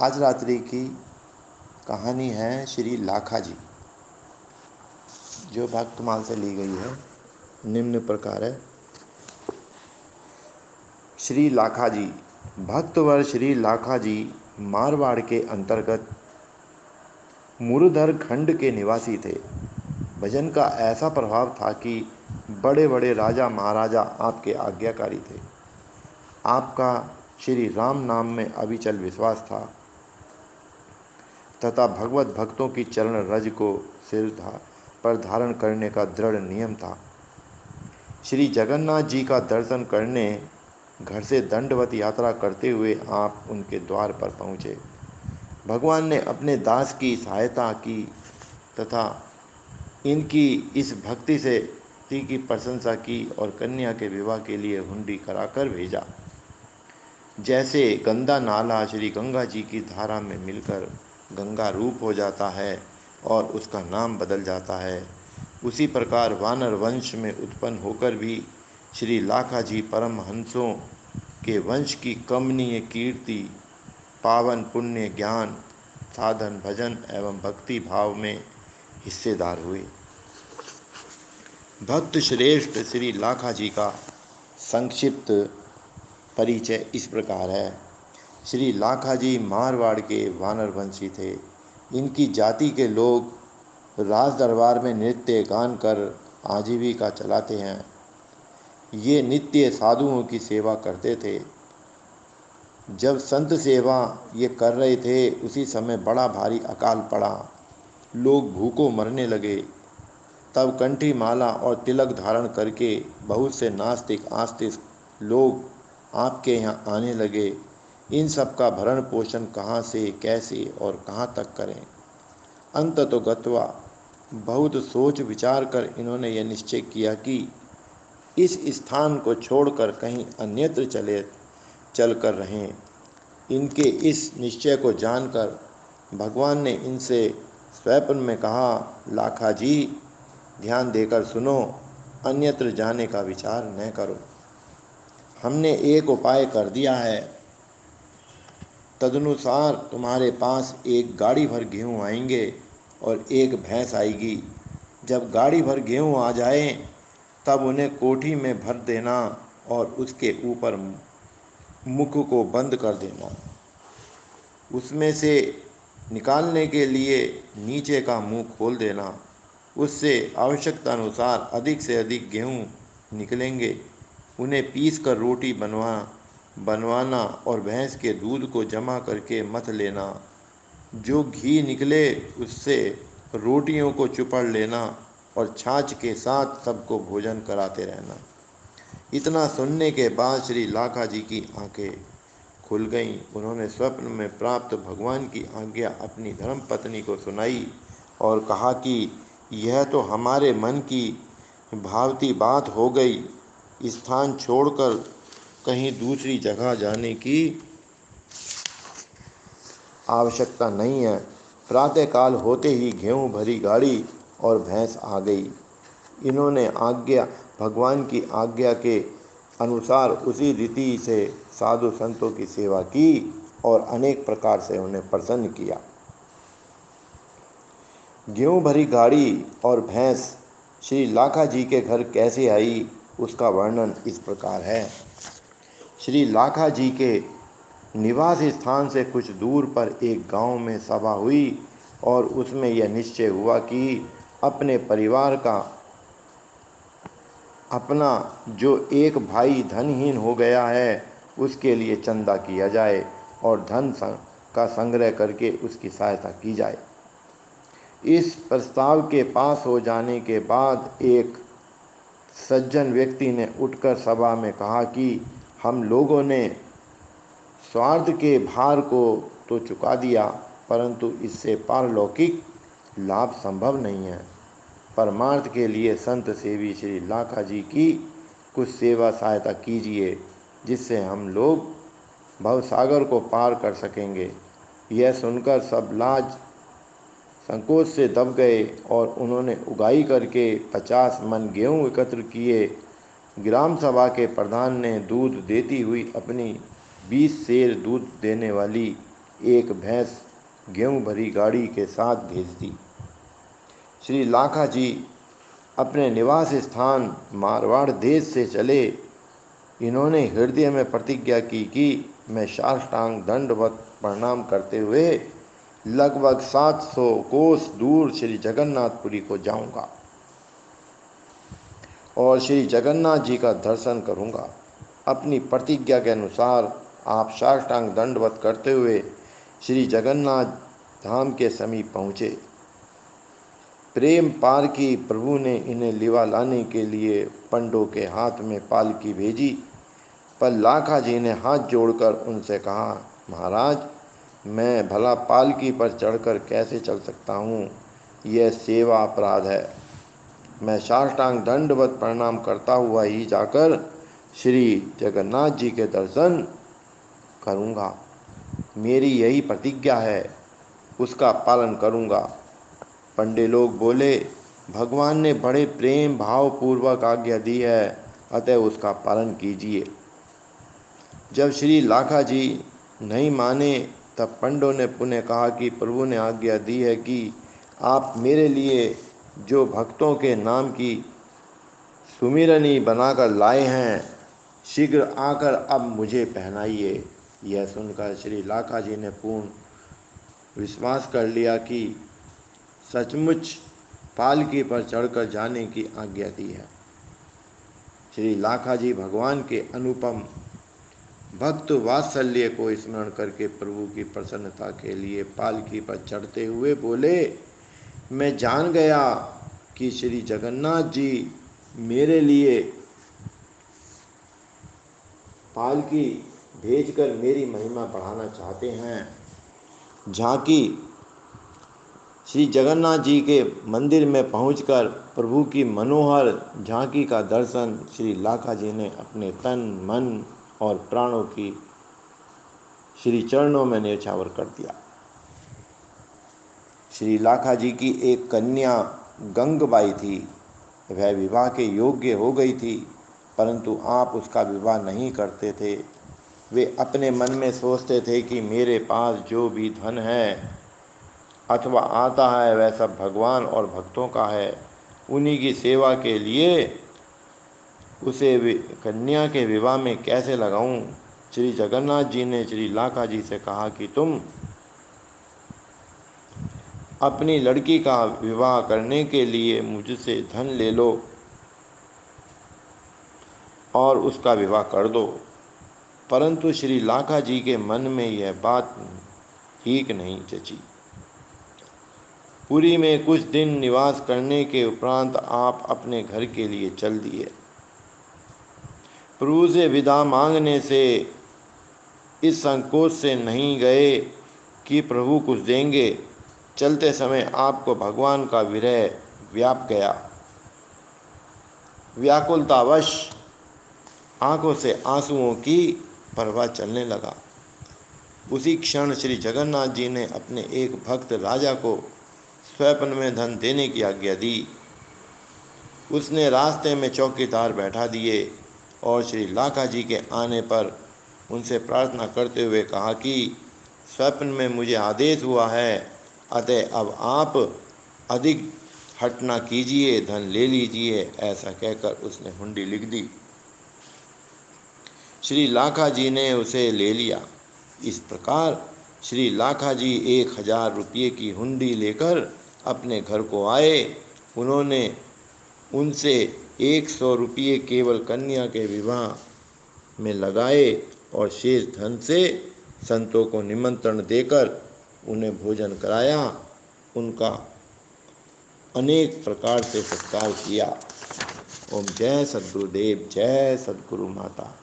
आज रात्रि की कहानी है श्री लाखा जी, जो भक्तमाल से ली गई है। निम्न प्रकार है। श्री लाखा जी। भक्तवर श्री लाखा जी मारवाड़ के अंतर्गत मुरुधर खंड के निवासी थे। भजन का ऐसा प्रभाव था कि बड़े बड़े राजा महाराजा आपके आज्ञाकारी थे। आपका श्री राम नाम में अविचल विश्वास था तथा भगवत भक्तों की चरण रज को सिर पर धारण करने का दृढ़ नियम था। श्री जगन्नाथ जी का दर्शन करने घर से दंडवत यात्रा करते हुए आप उनके द्वार पर पहुँचे। भगवान ने अपने दास की सहायता की तथा इनकी इस भक्ति से की प्रशंसा की और कन्या के विवाह के लिए हुंडी कराकर भेजा। जैसे गंदा नाला श्री गंगा जी की धारा में मिलकर गंगा रूप हो जाता है और उसका नाम बदल जाता है, उसी प्रकार वानर वंश में उत्पन्न होकर भी श्री लाखा जी परमहंसों के वंश की कमनीय कीर्ति, पावन पुण्य, ज्ञान, साधन, भजन एवं भक्ति भाव में हिस्सेदार हुए। भक्त श्रेष्ठ श्री लाखा जी का संक्षिप्त परिचय इस प्रकार है। श्री लाखा जी मारवाड़ के वानरवंशी थे। इनकी जाति के लोग राज दरबार में नृत्य गान कर आजीविका चलाते हैं। ये नित्य साधुओं की सेवा करते थे। जब संत सेवा ये कर रहे थे, उसी समय बड़ा भारी अकाल पड़ा। लोग भूखों मरने लगे। तब कंठी माला और तिलक धारण करके बहुत से नास्तिक आस्तिक लोग आपके यहाँ आने लगे। इन सब का भरण पोषण कहाँ से, कैसे और कहाँ तक करें? अंत तो गत्वा बहुत सोच विचार कर इन्होंने यह निश्चय किया कि इस स्थान को छोड़कर कहीं अन्यत्र चल कर रहें। इनके इस निश्चय को जानकर भगवान ने इनसे स्वप्न में कहा, लाखा जी, ध्यान देकर सुनो, अन्यत्र जाने का विचार न करो। हमने एक उपाय कर दिया है। तदनुसार तुम्हारे पास एक गाड़ी भर गेहूँ आएंगे और एक भैंस आएगी। जब गाड़ी भर गेहूँ आ जाए तब उन्हें कोठी में भर देना और उसके ऊपर मुख को बंद कर देना। उसमें से निकालने के लिए नीचे का मुंह खोल देना। उससे आवश्यकता अनुसार अधिक से अधिक गेहूँ निकलेंगे। उन्हें पीस कर रोटी बनवाना और भैंस के दूध को जमा करके मथ लेना। जो घी निकले उससे रोटियों को चुपड़ लेना और छाछ के साथ सबको भोजन कराते रहना। इतना सुनने के बाद श्री लाखा जी की आंखें खुल गईं। उन्होंने स्वप्न में प्राप्त भगवान की आज्ञा अपनी धर्म पत्नी को सुनाई और कहा कि यह तो हमारे मन की भावती बात हो गई। स्थान छोड़कर कहीं दूसरी जगह जाने की आवश्यकता नहीं है। प्रातःकाल होते ही गेहूँ भरी गाड़ी और भैंस आ गई। इन्होंने भगवान की आज्ञा के अनुसार उसी रीति से साधु संतों की सेवा की और अनेक प्रकार से उन्हें प्रसन्न किया। गेहूँ भरी गाड़ी और भैंस श्री लाखा जी के घर कैसे आई, उसका वर्णन इस प्रकार है। श्री लाखा जी के निवास स्थान से कुछ दूर पर एक गांव में सभा हुई और उसमें यह निश्चय हुआ कि अपने परिवार का अपना जो एक भाई धनहीन हो गया है, उसके लिए चंदा किया जाए और धन का संग्रह करके उसकी सहायता की जाए। इस प्रस्ताव के पास हो जाने के बाद एक सज्जन व्यक्ति ने उठकर सभा में कहा कि हम लोगों ने स्वार्थ के भार को तो चुका दिया, परंतु इससे पारलौकिक लाभ संभव नहीं है। परमार्थ के लिए संत सेवी श्री लाखा जी की कुछ सेवा सहायता कीजिए, जिससे हम लोग भवसागर को पार कर सकेंगे। यह सुनकर सब लाज संकोच से दब गए और उन्होंने उगाई करके 50 मन गेहूँ एकत्र किए। ग्राम सभा के प्रधान ने दूध देती हुई अपनी 20 सेर दूध देने वाली एक भैंस गेहूं भरी गाड़ी के साथ भेज दी। श्री लाखा जी अपने निवास स्थान मारवाड़ देश से चले। इन्होंने हृदय में प्रतिज्ञा की कि मैं साष्टांग दंडवत प्रणाम करते हुए लगभग 700 कोस दूर श्री जगन्नाथपुरी को जाऊंगा और श्री जगन्नाथ जी का दर्शन करूंगा। अपनी प्रतिज्ञा के अनुसार आप साष्टांग दंडवत करते हुए श्री जगन्नाथ धाम के समीप पहुँचे। प्रेम पार की प्रभु ने इन्हें लिवा लाने के लिए पंडों के हाथ में पालकी भेजी, पर लाखा जी ने हाथ जोड़कर उनसे कहा, महाराज, मैं भला पालकी पर चढ़कर कैसे चल सकता हूँ? यह सेवा अपराध है। मैं साष्टांग दंडवत प्रणाम करता हुआ ही जाकर श्री जगन्नाथ जी के दर्शन करूँगा। मेरी यही प्रतिज्ञा है, उसका पालन करूँगा। पंडे लोग बोले, भगवान ने बड़े प्रेम भाव पूर्वक आज्ञा दी है, अतः उसका पालन कीजिए। जब श्री लाखा जी नहीं माने तब पंडों ने पुनः कहा कि प्रभु ने आज्ञा दी है कि आप मेरे लिए जो भक्तों के नाम की सुमिरनी बनाकर लाए हैं, शीघ्र आकर अब मुझे पहनाइए। यह सुनकर श्री लाखा जी ने पूर्ण विश्वास कर लिया कि सचमुच पालकी पर चढ़कर जाने की आज्ञा दी है। श्री लाखा जी भगवान के अनुपम भक्त वात्सल्य को स्मरण करके प्रभु की प्रसन्नता के लिए पालकी पर चढ़ते हुए बोले, मैं जान गया कि श्री जगन्नाथ जी मेरे लिए पालकी भेजकर मेरी महिमा बढ़ाना चाहते हैं। झांकी श्री जगन्नाथ जी के मंदिर में पहुंचकर प्रभु की मनोहर झांकी का दर्शन श्री लाखा जी ने अपने तन मन और प्राणों की श्री चरणों में न्यौछावर कर दिया। श्री लाखा जी की एक कन्या गंगबाई थी। वह विवाह के योग्य हो गई थी, परंतु आप उसका विवाह नहीं करते थे। वे अपने मन में सोचते थे कि मेरे पास जो भी धन है अथवा आता है वह सब भगवान और भक्तों का है, उन्हीं की सेवा के लिए उसे कन्या के विवाह में कैसे लगाऊं? श्री जगन्नाथ जी ने श्री लाखा जी से कहा कि तुम अपनी लड़की का विवाह करने के लिए मुझसे धन ले लो और उसका विवाह कर दो। परंतु श्री लाखा जी के मन में यह बात ठीक नहीं जची। पुरी में कुछ दिन निवास करने के उपरांत आप अपने घर के लिए चल दिए। प्रभु से विदा मांगने से इस संकोच से नहीं गए कि प्रभु कुछ देंगे। चलते समय आपको भगवान का विरह व्याप गया। व्याकुलतावश आंखों से आंसुओं की प्रवाह चलने लगा। उसी क्षण श्री जगन्नाथ जी ने अपने एक भक्त राजा को स्वप्न में धन देने की आज्ञा दी। उसने रास्ते में चौकीदार बैठा दिए और श्री लाखा जी के आने पर उनसे प्रार्थना करते हुए कहा कि स्वप्न में मुझे आदेश हुआ है, अतः अब आप अधिक हट न कीजिए, धन ले लीजिए। ऐसा कहकर उसने हुंडी लिख दी। श्री लाखा जी ने उसे ले लिया। इस प्रकार श्री लाखा जी 1000 रुपये की हुंडी लेकर अपने घर को आए। उन्होंने उनसे 100 रुपये केवल कन्या के विवाह में लगाए और शेष धन से संतों को निमंत्रण देकर उन्हें भोजन कराया। उनका अनेक प्रकार से सत्कार किया। ओम जय सद्गुरुदेव, जय सद्गुरु माता।